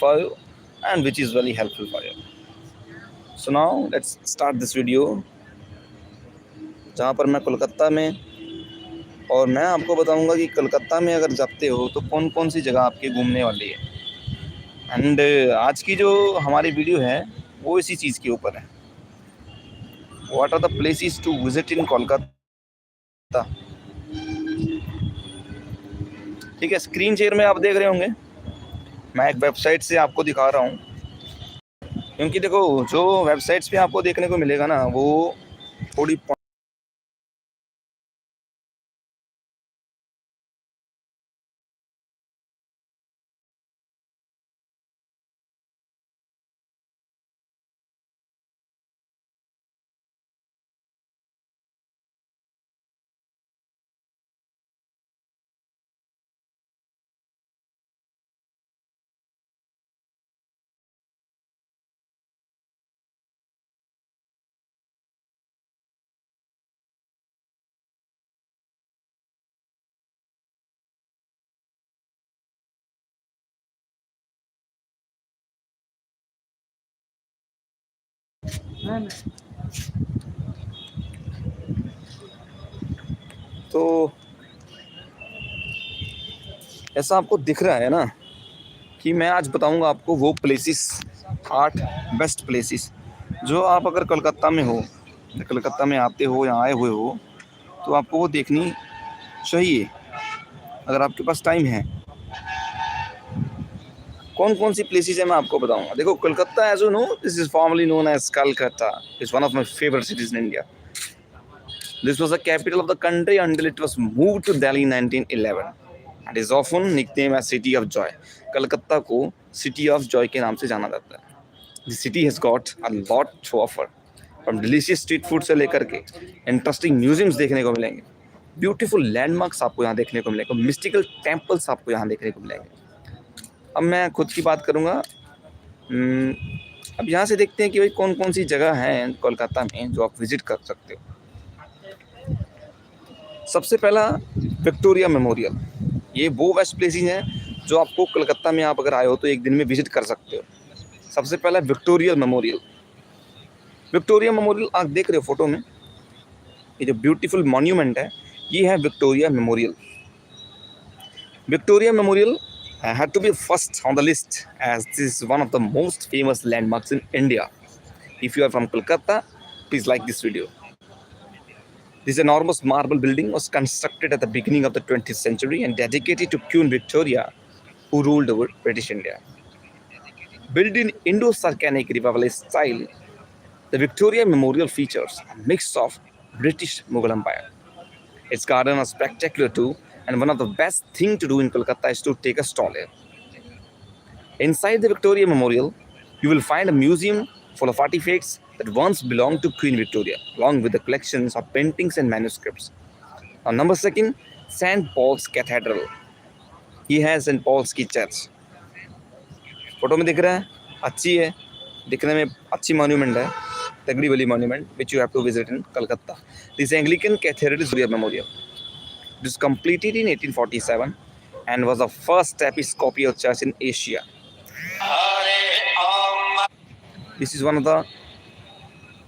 for you and which is very helpful for you. So now let's start this video जहाँ पर मैं कोलकाता में और मैं आपको बताऊंगा कि कोलकाता में अगर जाते हो तो कौन कौन सी जगह आपकी घूमने वाली है। एंड आज की जो हमारी वीडियो है वो इसी चीज़ के ऊपर है। What are the places to visit in Kolkata. ठीक है, स्क्रीन शेयर में आप देख रहे होंगे, मैं एक वेबसाइट से आपको दिखा रहा हूँ, क्योंकि देखो जो वेबसाइट्स पे आपको देखने को मिलेगा ना वो थोड़ी तो ऐसा आपको दिख रहा है ना कि मैं आज बताऊंगा आपको वो प्लेसेस, 8 बेस्ट प्लेसेस जो आप अगर कलकत्ता में हो, कलकत्ता में आते हो या आए हुए हो तो आपको वो देखनी चाहिए अगर आपके पास टाइम है। कौन कौन सी प्लेसेस है मैं आपको बताऊंगा। देखो Kolkata, as you know, this is formally known as Calcutta, is one of my favourite cities in India. This was the capital of the country until it was moved to Delhi in 1911 and is often nicknamed as City of Joy. Calcutta को City of Joy के नाम से जाना जाता है। The city has got a lot to offer, from delicious street food से लेकर के interesting museums देखने को मिलेंगे, ब्यूटीफुल लैंडमार्क्स आपको यहाँ देखने को मिलेंगे, मिस्टिकल टेम्पल्स आपको यहाँ देखने को मिलेंगे। अब मैं खुद की बात करूँगा। अब यहाँ से देखते हैं कि भाई कौन कौन सी जगह हैं कोलकाता में जो आप विजिट कर सकते हो। सबसे पहला विक्टोरिया मेमोरियल। ये वो बेस्ट प्लेसेस हैं जो आपको कलकत्ता में आप अगर आए हो तो एक दिन में विजिट कर सकते हो। सबसे पहला विक्टोरिया मेमोरियल। विक्टोरिया मेमोरियल आप देख रहे हो फोटो में, ये जो ब्यूटीफुल मॉन्यूमेंट है ये है Victoria memorial. Victoria memorial had to be first on the list as this is one of the most famous landmarks in India. If you are from Kolkata, please like this video. This enormous marble building was constructed at the beginning of the 20th century and dedicated to Queen Victoria, who ruled over British India. Built in Indo-Saracenic Revival style, the Victoria Memorial features a mix of British Mughal Empire. Its garden is spectacular too, and one of the best things to do in Kolkata is to take a stroll here. Inside the Victoria Memorial, you will find a museum full of artifacts that once belonged to Queen Victoria, along with the collections of paintings and manuscripts. On number second, St. Paul's Cathedral. He has St. Paul's की church photo में दिख रहा है, अच्छी है, दिखने में अच्छी मॉन्यूमेंट है, तगड़ी वाली monument which you have to visit in Calcutta. This Anglican cathedral memorial this completed in 1847 and was the first Episcopal church in Asia. This is one of the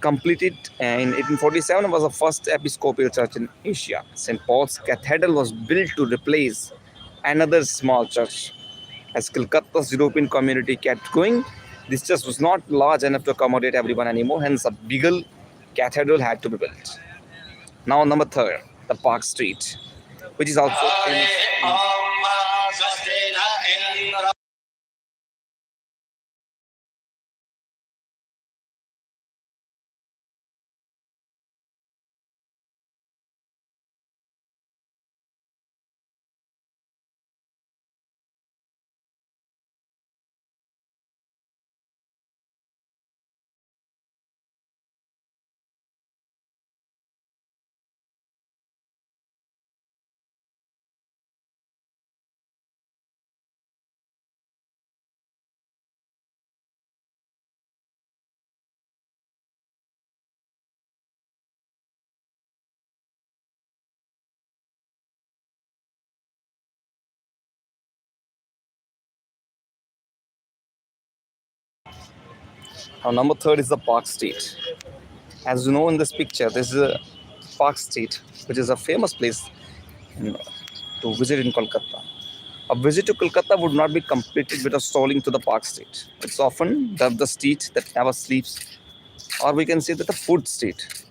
completed in 1847 was the first Episcopal church in Asia. St. Paul's Cathedral was built to replace another small church. As Kolkata's European community kept going, this church was not large enough to accommodate everyone anymore, hence a bigger cathedral had to be built. Now number third, the Park Street, which is also famous. Now, number third is the Park Street. As you know in this picture, this is a Park Street, which is a famous place in, to visit in Kolkata. A visit to Kolkata would not be completed without strolling to the Park Street. It's often dubbed the street that never sleeps, or we can say that the food street.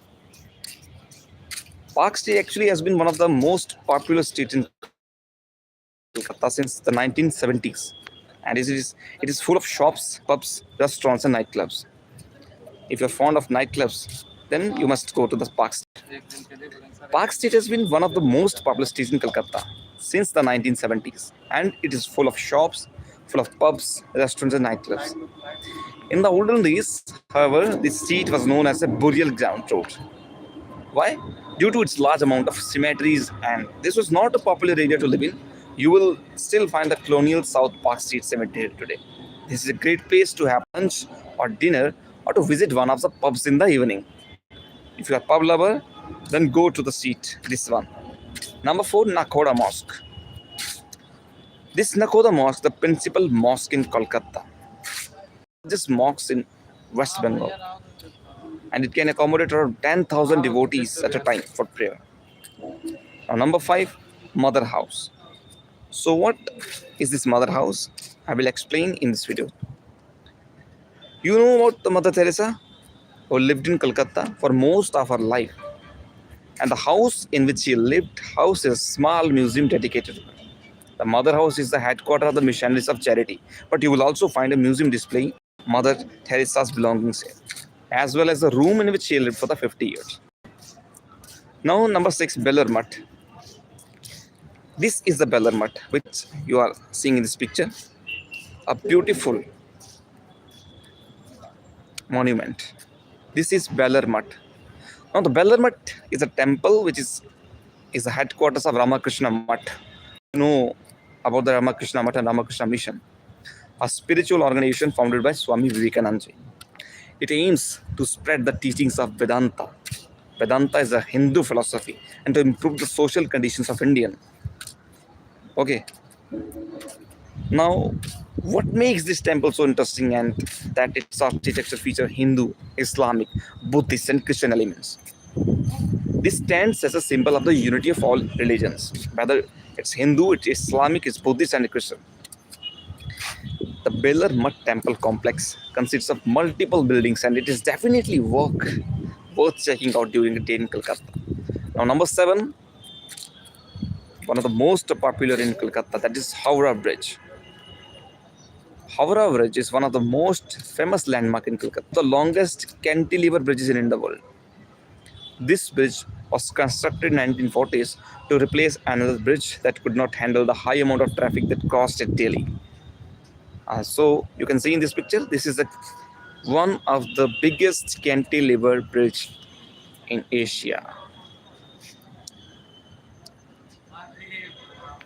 Park Street actually has been one of the most popular streets in Kolkata since the 1970s, and it is full of shops, pubs, restaurants, and nightclubs. If you're fond of nightclubs, then you must go to the Park Street. Park Street has been one of the most popular streets in Kolkata since the 1970s, and it is full of shops, full of pubs, restaurants, and nightclubs. In the olden days, however, this street was known as a burial ground road. Why? Due to its large amount of cemeteries, and this was not a popular area to live in. You will still find the colonial South Park Street Cemetery today. This is a great place to have lunch or dinner or to visit one of the pubs in the evening. If you are a pub lover, then go to the street, this one. Number 4, Nakhoda Mosque. This Nakhoda Mosque, the principal mosque in Kolkata, this mosque in West Bengal, and it can accommodate around 10,000 devotees at a time for prayer. Now, number 5, Mother House. So, what is this Mother House? I will explain in this video. You know about the Mother Teresa, who lived in Kolkata for most of her life, and the house in which she lived houses a small museum dedicated to her. The Mother House is the headquarters of the Missionaries of Charity, but you will also find a museum displaying Mother Teresa's belongings here, as well as the room in which she lived for the 50 years. Now, number 6, Bellar Mutt. This is the Bellar Mutt, which you are seeing in this picture. A beautiful monument. This is Bellar Mutt. Now, the Bellar Mutt is a temple which is the headquarters of Ramakrishna Mutt. You know about the Ramakrishna Mutt and Ramakrishna Mission, a spiritual organization founded by Swami Vivekananda. It aims to spread the teachings of Vedanta. Vedanta is a Hindu philosophy and to improve the social conditions of Indian. Okay. Now, what makes this temple so interesting and that its architecture features Hindu, Islamic, Buddhist, and Christian elements? This stands as a symbol of the unity of all religions, whether it's Hindu, it's Islamic, it's Buddhist, and Christian. The Bellar Mutt Temple complex consists of multiple buildings, and it is definitely worth checking out during a day in Kolkata. Now, number 7, one of the most popular in Kolkata, that is Howrah Bridge. Howrah Bridge is one of the most famous landmark in Kolkata, the longest cantilever bridges in the world. This bridge was constructed in 1940s to replace another bridge that could not handle the high amount of traffic that crossed it daily. So you can see in this picture, this is one of the biggest cantilever bridge in Asia.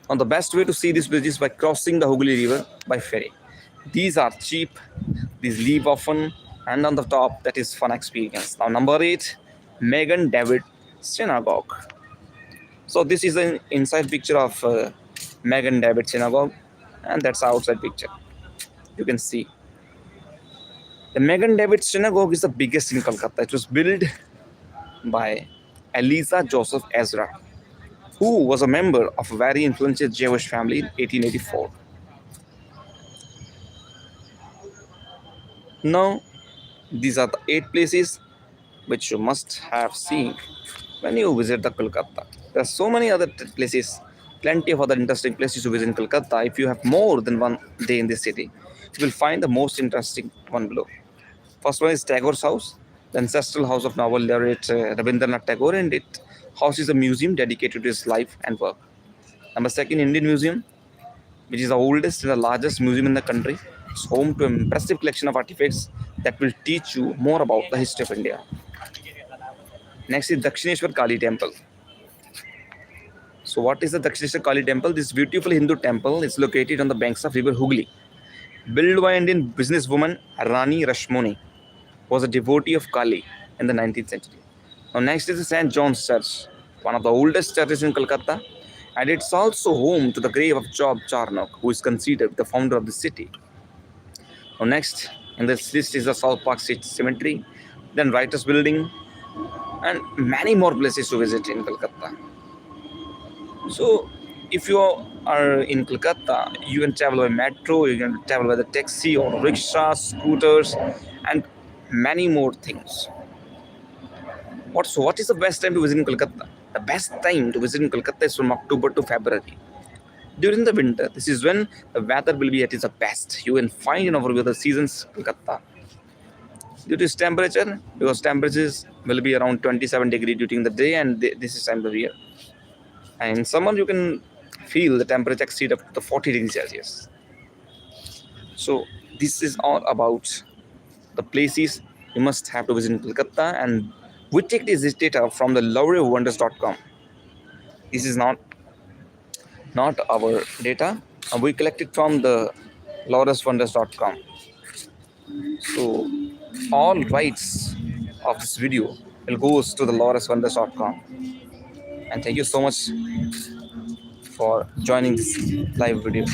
Now, the best way to see this bridge is by crossing the Hooghly River by ferry. These are cheap, these leave often, and on the top, that is fun experience. Now, number 8, Megan David Synagogue. So this is an inside picture of Megan David Synagogue, and that's the outside picture. You can see the Megan David Synagogue is the biggest in Kolkata. It was built by Eliza Joseph Ezra, who was a member of a very influential Jewish family in 1884. Now, these are the 8 places which you must have seen when you visit the Kolkata. There are so many other places, plenty of other interesting places to visit in Kolkata. If you have more than one day in this city, you will find the most interesting one below. First one is Tagore's house, the ancestral house of novel laureate Rabindranath Tagore, and it houses a museum dedicated to his life and work. Number 2, Indian Museum, which is the oldest and the largest museum in the country. It's home to an impressive collection of artifacts that will teach you more about the history of India. Next is Dakshineshwar Kali Temple. So what is the Dakshineshwar Kali Temple? This beautiful Hindu temple is located on the banks of river Hooghly. Built by Indian businesswoman Rani Rashmoni, who was a devotee of Kali in the 19th century. Now next is the St. John's Church, one of the oldest churches in Kolkata, and it's also home to the grave of Job Charnock, who is considered the founder of the city. Now next, In this list is the South Park State Cemetery, then Writers Building, and many more places to visit in Kolkata. So, if you are in Kolkata, you can travel by metro, you can travel by the taxi or rickshaw, scooters, and many more things. What is the best time to visit in Kolkata? The best time to visit in Kolkata is from October to February. During the winter, this is when the weather will be at its best. You can find in our weather seasons Kolkata. Due to its temperature, because temperatures will be around 27 degree during the day, and this is time of year. And in summer, you can feel the temperature exceed up to 40 degrees Celsius. So this is all about the places you must have to visit in Kolkata, and we take this data from the loverywonders.com. This is not our data. We collect it from the loverywonders.com. So all rights of this video will goes to the loverywonders.com. And thank you so much for joining this live video.